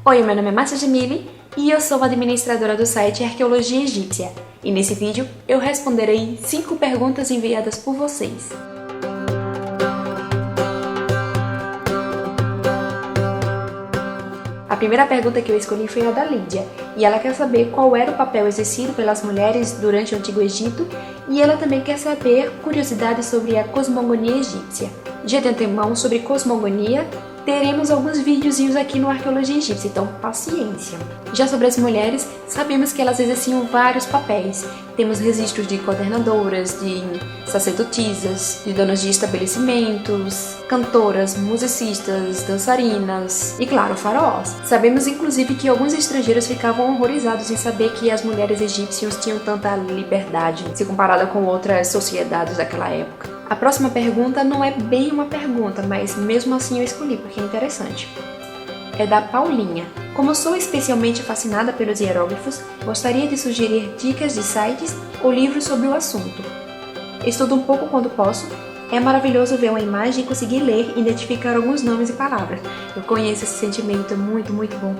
Oi, meu nome é Márcia Jamile e eu sou administradora do site Arqueologia Egípcia. E nesse vídeo eu responderei 5 perguntas enviadas por vocês. A primeira pergunta que eu escolhi foi a da Lídia, e ela quer saber qual era o papel exercido pelas mulheres durante o Antigo Egito, e ela também quer saber curiosidades sobre a cosmogonia egípcia. Já de antemão, sobre cosmogonia, teremos alguns videozinhos aqui no Arqueologia Egípcia, então paciência. Já sobre as mulheres, sabemos que elas exerciam vários papéis. Temos registros de coordenadoras, de sacerdotisas, de donas de estabelecimentos, cantoras, musicistas, dançarinas e, claro, faraós. Sabemos inclusive que alguns estrangeiros ficavam horrorizados em saber que as mulheres egípcias tinham tanta liberdade se comparada com outras sociedades daquela época. A próxima pergunta não é bem uma pergunta, mas mesmo assim eu escolhi porque é interessante. É da Paulinha. Como sou especialmente fascinada pelos hieróglifos, gostaria de sugerir dicas de sites ou livros sobre o assunto. Estudo um pouco quando posso. É maravilhoso ver uma imagem e conseguir ler e identificar alguns nomes e palavras. Eu conheço esse sentimento, é muito bom.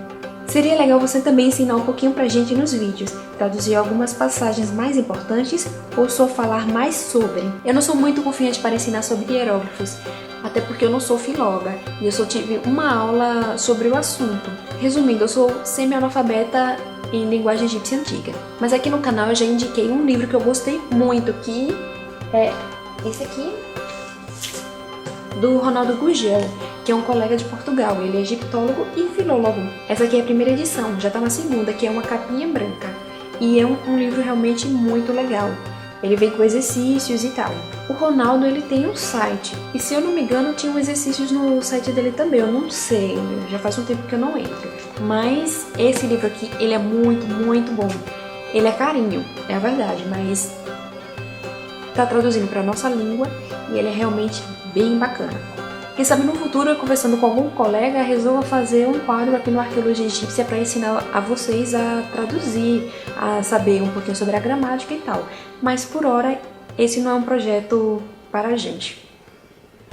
Seria legal você também ensinar um pouquinho pra gente nos vídeos, traduzir algumas passagens mais importantes ou só falar mais sobre. Eu não sou muito confiante para ensinar sobre hieróglifos, até porque eu não sou filóloga e eu só tive uma aula sobre o assunto. Resumindo, eu sou semi-analfabeta em linguagem egípcia antiga. Mas aqui no canal eu já indiquei um livro que eu gostei muito, que é esse aqui, do Ronaldo Gurgel, que é um colega de Portugal. Ele é egiptólogo e filólogo. Essa aqui é a primeira edição, já tá na segunda, que é uma capinha branca. E é um livro realmente muito legal. Ele vem com exercícios e tal. O Ronaldo, ele tem um site, e se eu não me engano tinha exercícios no site dele também, eu não sei, já faz um tempo que eu não entro. Mas esse livro aqui, ele é muito bom. Ele é carinho, é a verdade, mas tá traduzindo para nossa língua e ele é realmente bem bacana. Quem sabe no futuro, eu conversando com algum colega, resolva fazer um quadro aqui no Arqueologia Egípcia para ensinar a vocês a traduzir, a saber um pouquinho sobre a gramática e tal. Mas por hora, esse não é um projeto para a gente.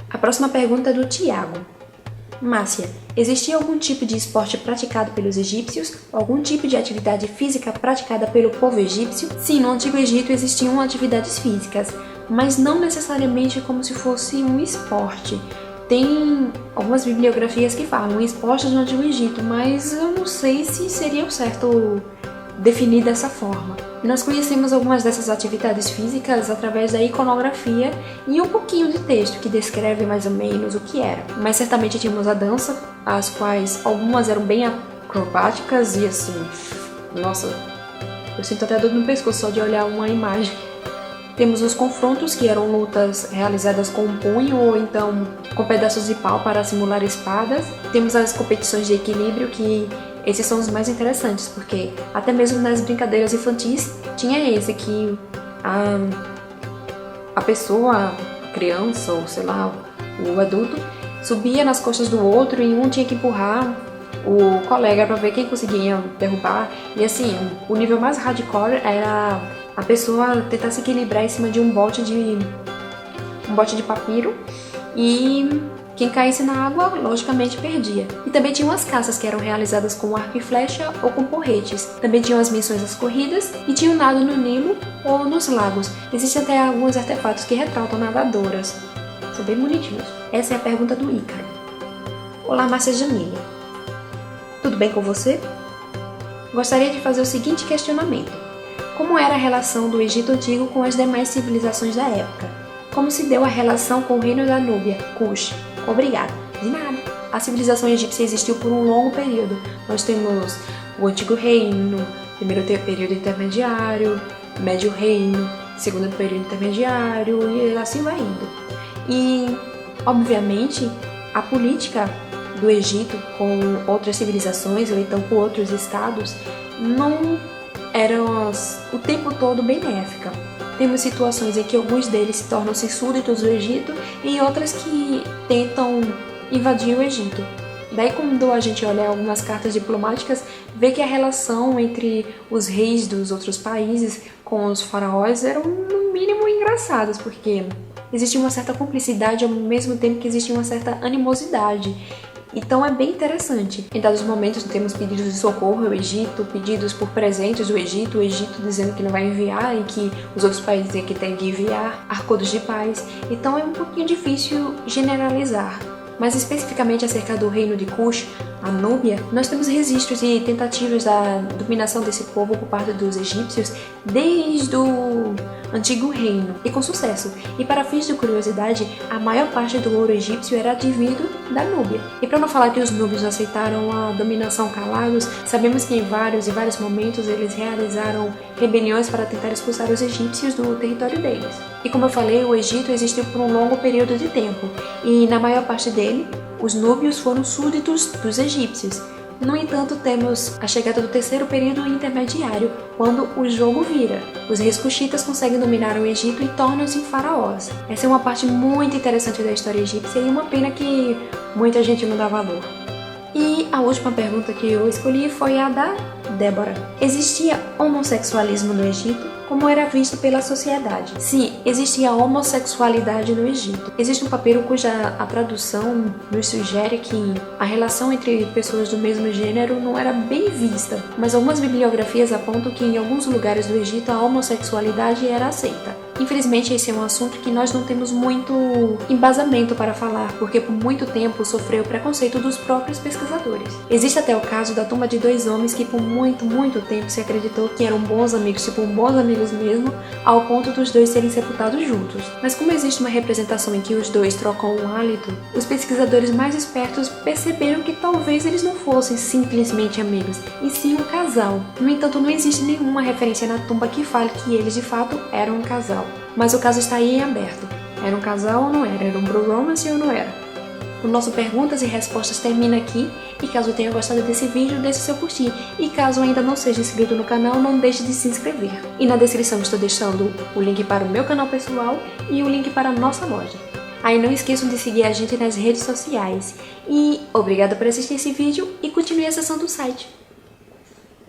A próxima pergunta é do Tiago. Márcia, existia algum tipo de esporte praticado pelos egípcios? Algum tipo de atividade física praticada pelo povo egípcio? Sim, no Antigo Egito existiam atividades físicas, mas não necessariamente como se fosse um esporte. Tem algumas bibliografias que falam esportes no Antigo Egito, mas eu não sei se seria o certo definir dessa forma. Nós conhecemos algumas dessas atividades físicas através da iconografia e um pouquinho de texto que descreve mais ou menos o que era. Mas certamente tínhamos a dança, as quais algumas eram bem acrobáticas e assim, nossa, eu sinto até dor no pescoço só de olhar uma imagem. Temos os confrontos, que eram lutas realizadas com um punho ou então com pedaços de pau para simular espadas. Temos as competições de equilíbrio, que esses são os mais interessantes, porque até mesmo nas brincadeiras infantis tinha esse que a pessoa, a criança ou sei lá, o adulto, subia nas costas do outro e um tinha que empurrar o colega para ver quem conseguia derrubar. E assim, o nível mais hardcore era a pessoa tentar se equilibrar em cima de um bote de papiro, e quem caísse na água, logicamente, perdia. E também tinham as caças, que eram realizadas com arco e flecha ou com porretes. Também tinham as missões das corridas e tinha o nado no Nilo ou nos lagos. Existem até alguns artefatos que retratam nadadoras. São bem bonitinhos. Essa é a pergunta do Ícaro. Olá, Márcia Jamile. Tudo bem com você? Gostaria de fazer o seguinte questionamento. Como era a relação do Egito Antigo com as demais civilizações da época? Como se deu a relação com o reino da Núbia, Kush? Obrigada. De nada. A civilização egípcia existiu por um longo período. Nós temos o Antigo Reino, primeiro período intermediário, Médio Reino, segundo período intermediário e assim vai indo. E, obviamente, a política do Egito com outras civilizações ou então com outros estados não era o tempo todo benéfica. Temos situações em que alguns deles se tornam-se súditos do Egito e outras que tentam invadir o Egito. Daí, quando a gente olha algumas cartas diplomáticas, vê que a relação entre os reis dos outros países com os faraós eram, no mínimo, engraçadas, porque existia uma certa cumplicidade ao mesmo tempo que existia uma certa animosidade. Então é bem interessante. Em dados momentos temos pedidos de socorro ao Egito, pedidos por presentes do Egito, o Egito dizendo que não vai enviar e que os outros países é que têm que enviar, acordos de paz. Então é um pouquinho difícil generalizar. Mas especificamente acerca do reino de Cush, a Núbia, nós temos registros e tentativas da dominação desse povo por parte dos egípcios desde o antigo reino, e com sucesso. E para fins de curiosidade, a maior parte do ouro egípcio era advindo da Núbia. E para não falar que os núbios aceitaram a dominação calados, sabemos que em vários momentos eles realizaram rebeliões para tentar expulsar os egípcios do território deles. E como eu falei, o Egito existiu por um longo período de tempo, e na maior parte dele, os núbios foram súditos dos egípcios. No entanto, temos a chegada do terceiro período intermediário, quando o jogo vira. Os reis cuxitas conseguem dominar o Egito e tornam-se faraós. Essa é uma parte muito interessante da história egípcia e uma pena que muita gente não dá valor. E a última pergunta que eu escolhi foi a da Débora. Existia homossexualismo no Egito? Como era visto pela sociedade? Sim, existia homossexualidade no Egito. Existe um papiro cuja a tradução nos sugere que a relação entre pessoas do mesmo gênero não era bem vista, mas algumas bibliografias apontam que em alguns lugares do Egito a homossexualidade era aceita. Infelizmente, esse é um assunto que nós não temos muito embasamento para falar, porque por muito tempo sofreu preconceito dos próprios pesquisadores. Existe até o caso da tumba de dois homens que por muito tempo se acreditou que eram bons amigos, tipo bons amigos mesmo, ao ponto dos dois serem sepultados juntos. Mas como existe uma representação em que os dois trocam um hálito, os pesquisadores mais espertos perceberam que talvez eles não fossem simplesmente amigos, e sim um casal. No entanto, não existe nenhuma referência na tumba que fale que eles de fato eram um casal. Mas o caso está aí em aberto. Era um casal ou não era? Era um bromance ou não era? O nosso Perguntas e Respostas termina aqui, e caso tenha gostado desse vídeo, deixe seu curtir, e caso ainda não seja inscrito no canal, não deixe de se inscrever. E na descrição estou deixando o link para o meu canal pessoal e o link para a nossa loja. Aí não esqueçam de seguir a gente nas redes sociais. E obrigada por assistir esse vídeo e continue acessando o site.